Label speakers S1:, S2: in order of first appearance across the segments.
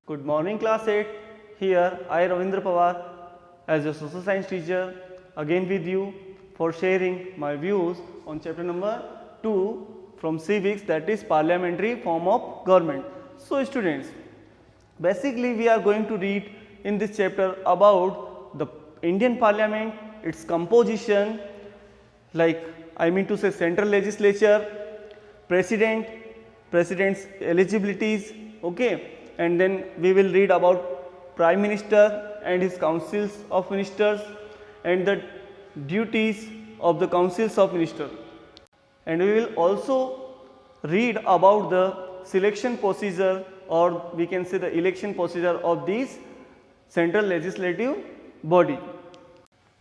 S1: Good morning, class 8. Here I, Ravindra Pawar, as your social science teacher, again with you for sharing my views on chapter number 2 from civics, that is parliamentary form of government. So, students, basically we are going to read in this chapter about the Indian Parliament, its composition, like I mean to say central legislature, president, president's eligibilities, okay, and then we will read about prime minister and his councils of ministers and the duties of the councils of ministers, and we will also read about the selection procedure, or we can say the election procedure of this central legislative body.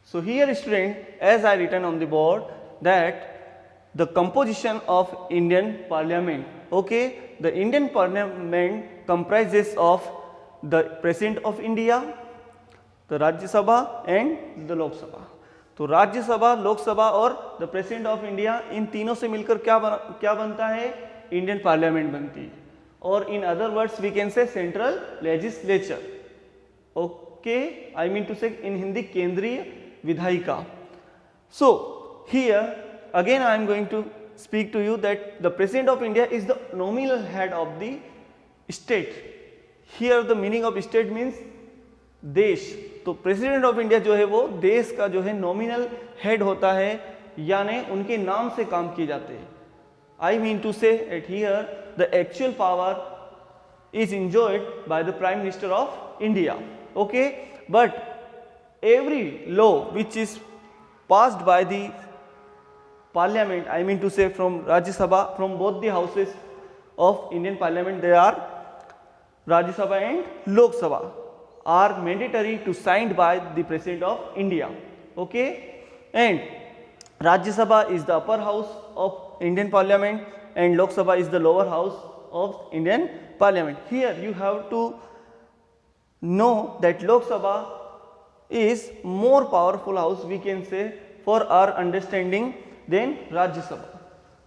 S1: So here, student, as I written on the board that the composition of Indian Parliament, okay, the Indian Parliament comprises of the President of India, the Rajya Sabha and the Lok Sabha. तो राज्य सभा, लोक सभा और the president of India, इन तीनों से मिलकर क्या बनता है? इंडियन पार्लियामेंट बनती है, और in other words we can say central legislature, okay, I mean to say in Hindi केंद्रीय विधायिका. So here again I am going to speak to you that the President of India is the nominal head of the state. Here the meaning of state means देश. तो president of India जो है वो देश का जो है nominal head होता है, यानी उनके नाम से काम किए जाते हैं. आई मीन टू से eight here the actual power is enjoyed by the Prime Minister of India, okay, but every law which is passed by the Parliament, I mean to say from Rajya Sabha, from both the houses of Indian Parliament, they are Rajya Sabha and Lok Sabha, are mandatory to signed by the President of India, okay, and Rajya Sabha is the upper house of Indian Parliament and Lok Sabha is the lower house of Indian Parliament. Here you have to know that Lok Sabha is more powerful house, we can say, for our understanding than Rajya Sabha,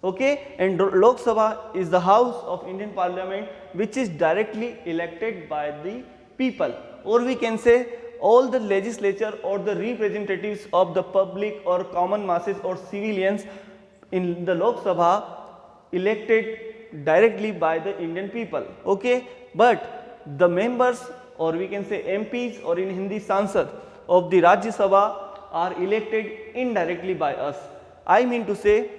S1: okay, and Lok Sabha is the house of Indian Parliament which is directly elected by the people, or we can say all the legislature or the representatives of the public or common masses or civilians in the Lok Sabha elected directly by the Indian people, okay, but the members, or we can say MPs, or in Hindi Sansad, of the Rajya Sabha are elected indirectly by us. I mean to say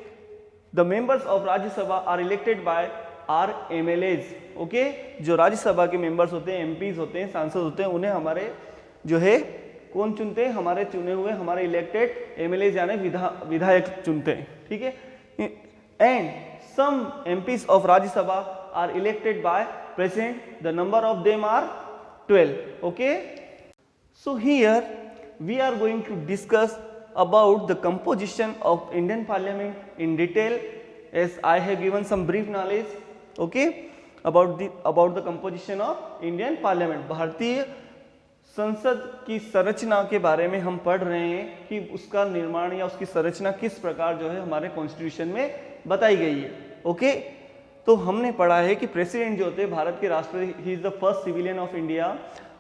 S1: the members of Rajya Sabha are elected by our MLAs, okay, जो राज्य सभा के members होते हैं, MPs होते हैं, सांसद होते हैं, उन्हें हमारे जो है कौन चुनते हैं? हमारे चुने हुए, हमारे इलेक्टेड MLAs यानी विधायक चुनते हैं, ठीक है. And some MPs of Rajya Sabha are elected by President, the number of them are 12, okay. So here we are going to discuss about the composition of Indian Parliament in detail, as I have given some brief knowledge, okay, about the composition of Indian Parliament. भारतीय संसद की संरचना के बारे में हम पढ़ रहे हैं कि उसका निर्माण या उसकी संरचना किस प्रकार जो है हमारे कॉन्स्टिट्यूशन में बताई गई है, ओके. तो हमने पढ़ा है कि प्रेसिडेंट जो होते हैं भारत के राष्ट्रपति, he is the first civilian of India,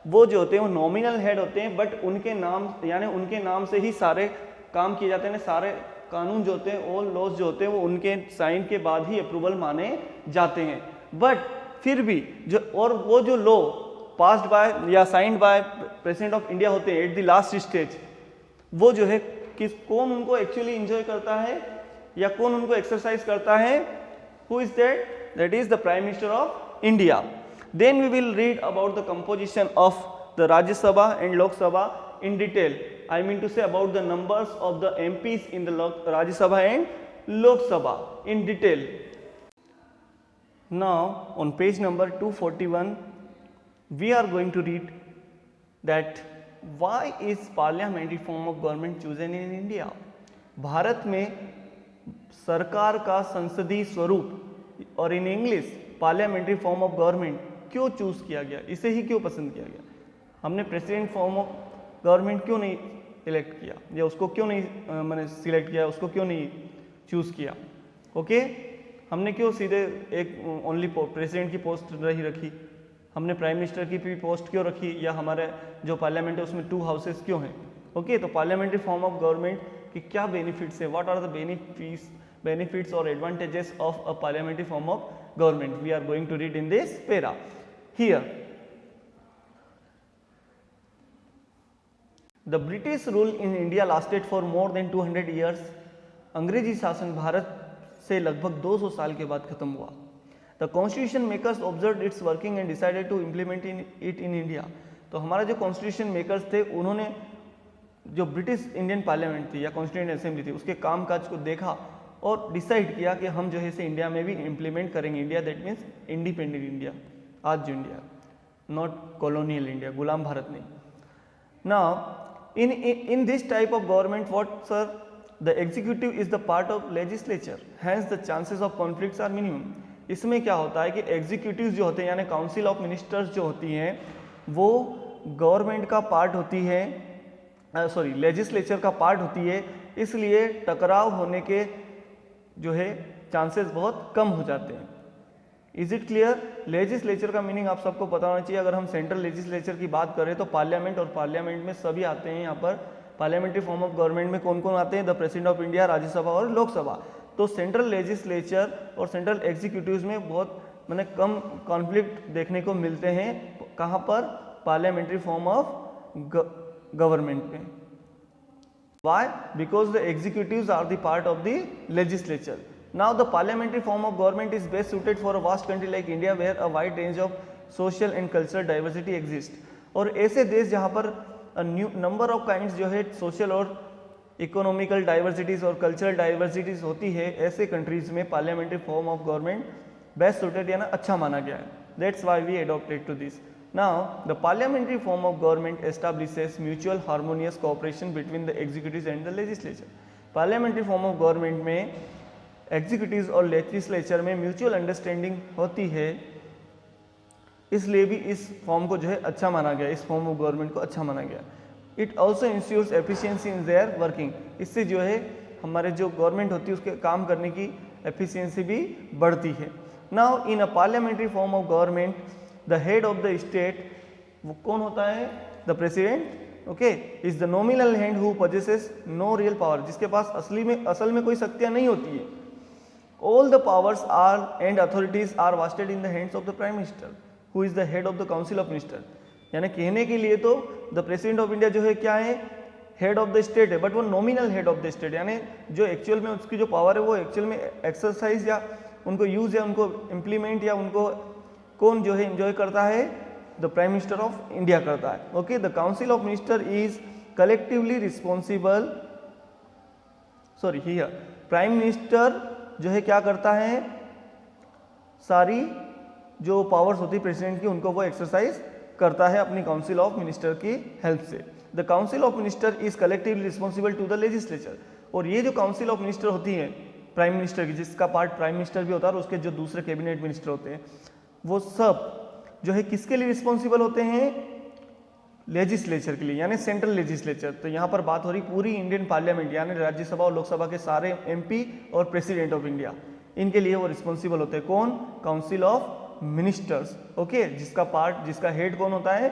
S1: वो जो होते हैं वो नॉमिनल हेड होते हैं, बट उनके नाम यानी उनके नाम से ही सारे काम किए जाते हैं, सारे कानून जो होते हैं, ऑल लॉज जो होते हैं वो उनके साइन के बाद ही अप्रूवल माने जाते हैं. बट फिर भी जो और वो जो लॉ पास्ड बाय या signed by president of India होते हैं एट द लास्ट स्टेज, वो जो है कौन उनको एक्चुअली एंजॉय करता है या कौन उनको एक्सरसाइज करता है? Who is that? That is the prime minister of India. Then we will read about the composition of the Rajya Sabha and Lok Sabha in detail. I mean to say about the numbers of the MPs in the Rajya Sabha and Lok Sabha in detail. Now on page number 241 we are going to read that why is parliamentary form of government chosen in India. Bharat में सरकार का संसदीय स्वरूप और in English parliamentary form of government क्यों choose किया गया, इसे ही क्यों पसंद किया गया? हमने प्रेसिडेंट फॉर्म ऑफ गवर्नमेंट क्यों नहीं इलेक्ट किया, या उसको क्यों नहीं मैंने सिलेक्ट किया, उसको क्यों नहीं चूज किया, ओके. हमने क्यों सीधे एक ओनली प्रेसिडेंट की पोस्ट नहीं रखी? हमने प्राइम मिनिस्टर की भी पोस्ट क्यों रखी, या हमारे जो पार्लियामेंट है उसमें 2 हाउसेस क्यों हैं। ओके, तो पार्लियामेंट्री फॉर्म ऑफ गवर्नमेंट की क्या बेनिफिट्स है, व्हाट आर द बेनिफिट्स और advantages of a parliamentary form of government, we are going to read in this para here. The British rule in India lasted for more than 200 years. अंग्रेजी शासन भारत से लगभग 200 साल के बाद खत्म हुआ। The constitution makers observe its working and decided to implement it in India. तो हमारे जो कॉन्स्टिट्यूशन मेकर्स थे उन्होंने जो ब्रिटिश इंडियन पार्लियामेंट थी या कॉन्स्टिट्यूंट असेंबली थी उसके कामकाज को देखा और डिसाइड किया कि हम जो है इसे इंडिया में भी इम्प्लीमेंट करेंगे। India that means independent India, आज जो इंडिया, नॉट कॉलोनियल इंडिया, गुलाम भारत नहीं। Now in this type of government, what sir, the executive is the part of legislature, hence the chances of conflicts are minimum। इसमें क्या होता है कि executive जो होते हैं यानी काउंसिल ऑफ मिनिस्टर्स जो होती हैं वो गवर्नमेंट का पार्ट होती है, सॉरी लेजिस्लेचर का पार्ट होती है, इसलिए टकराव होने के जो है चांसेस बहुत कम हो जाते हैं। Is it clear? लेजिस्लेचर का मीनिंग आप सबको पता होना चाहिए। अगर हम सेंट्रल लेजिस्लेचर की बात करें तो पार्लियामेंट, और पार्लियामेंट में सभी आते हैं। यहाँ पर पार्लियामेंट्री फॉर्म ऑफ गवर्नमेंट में कौन कौन आते हैं? The president of India, Rajya Sabha और लोकसभा। तो सेंट्रल लेजिस्लेचर और सेंट्रल एग्जीक्यूटिव में बहुत मैंने कम कॉन्फ्लिक्ट देखने को मिलते हैं। कहाँ पर? पार्लियामेंट्री फॉर्म ऑफ गवर्नमेंट में। Why? Because the executives are the part of the legislature. Now the parliamentary form of government is best suited for a vast country like India where a wide range of social and cultural diversity exists. और ऐसे देश जहाँ पर number of kinds जो है social और economical diversities और cultural diversities होती है, ऐसे कंट्रीज में parliamentary form of government best suited यानी अच्छा माना गया है। That's why we adopted to this. Now, the parliamentary form of government establishes mutual harmonious cooperation between the executives and the legislature. Parliamentary form of government में executives और legislature में mutual understanding होती है, इसलिए भी इस फॉर्म को जो है अच्छा माना गया, इस फॉर्म ऑफ गवर्नमेंट को अच्छा माना गया। It also ensures efficiency in their working. इससे जो है हमारे जो गवर्नमेंट होती है उसके काम करने की एफिशिएंसी भी बढ़ती है। Now, in a parliamentary form of government, the head of the state वो कौन होता है? The president. Okay, is the nominal hand who possesses no real power, जिसके पास असल में कोई शक्तियां नहीं होती है। All the powers are and authorities are vested in the hands of the prime minister who is the head of the council of minister. यानी कहने के लिए तो द प्रेसिडेंट ऑफ इंडिया जो है क्या है? हेड ऑफ द स्टेट है, बट वो nominal head of the state, यानी जो एक्चुअल में उसकी जो पावर है वो एक्चुअल में एक्सरसाइज या उनको यूज या उनको इम्प्लीमेंट या उनको कौन जो है एंजॉय करता है? The prime minister of India करता है। Okay, the council of minister is collectively responsible, sorry here prime minister जो है क्या करता है? सारी जो पावर्स होती है प्रेसिडेंट की उनको वो एक्सरसाइज करता है अपनी काउंसिल ऑफ मिनिस्टर की हेल्प से। The council of minister is collectively responsible to the legislature. और ये जो काउंसिल ऑफ मिनिस्टर होती है प्राइम मिनिस्टर की, जिसका पार्ट प्राइम मिनिस्टर भी होता है और उसके जो दूसरे कैबिनेट मिनिस्टर होते हैं, वो सब जो है किसके लिए रिस्पॉन्सिबल होते हैं? लेजिस्लेचर के लिए, यानी सेंट्रल लेजिस्लेचर। तो यहाँ पर बात हो रही पूरी इंडियन पार्लियामेंट यानी राज्यसभा और लोकसभा के सारे एमपी और प्रेसिडेंट ऑफ इंडिया, इनके लिए वो रिस्पॉन्सिबल होते हैं। कौन? Council of ministers. ओके, जिसका हेड कौन होता है?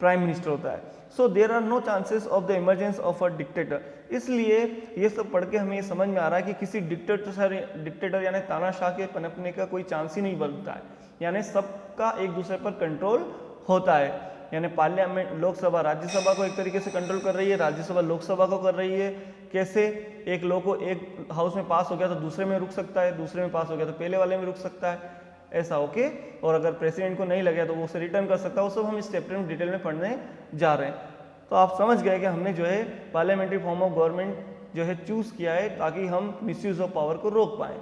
S1: प्राइम मिनिस्टर होता है। So there are no chances of the emergence of a dictator. इसलिए ये सब पढ़ के हमें ये समझ में आ रहा है कि किसी डिक्टेटर यानी तानाशाह के पनपने का कोई चांस ही नहीं बनता है, यानी सबका एक दूसरे पर कंट्रोल होता है। यानी पार्लियामेंट लोकसभा राज्यसभा को एक तरीके से कंट्रोल कर रही है, राज्यसभा लोकसभा को कर रही है। कैसे? एक लॉ को एक हाउस में पास हो गया तो दूसरे में रुक सकता है, दूसरे में पास हो गया तो पहले वाले में रुक सकता है, ऐसा। ओके, और अगर प्रेसिडेंट को नहीं लगे तो वो उसे रिटर्न कर सकता है। वो सब हम इस चैप्टर में डिटेल में पढ़ने जा रहे हैं। तो आप समझ गए कि हमने जो है पार्लियामेंट्री फॉर्म ऑफ गवर्नमेंट जो है चूज किया है ताकि हम मिसयूज ऑफ पावर को रोक पाएँ।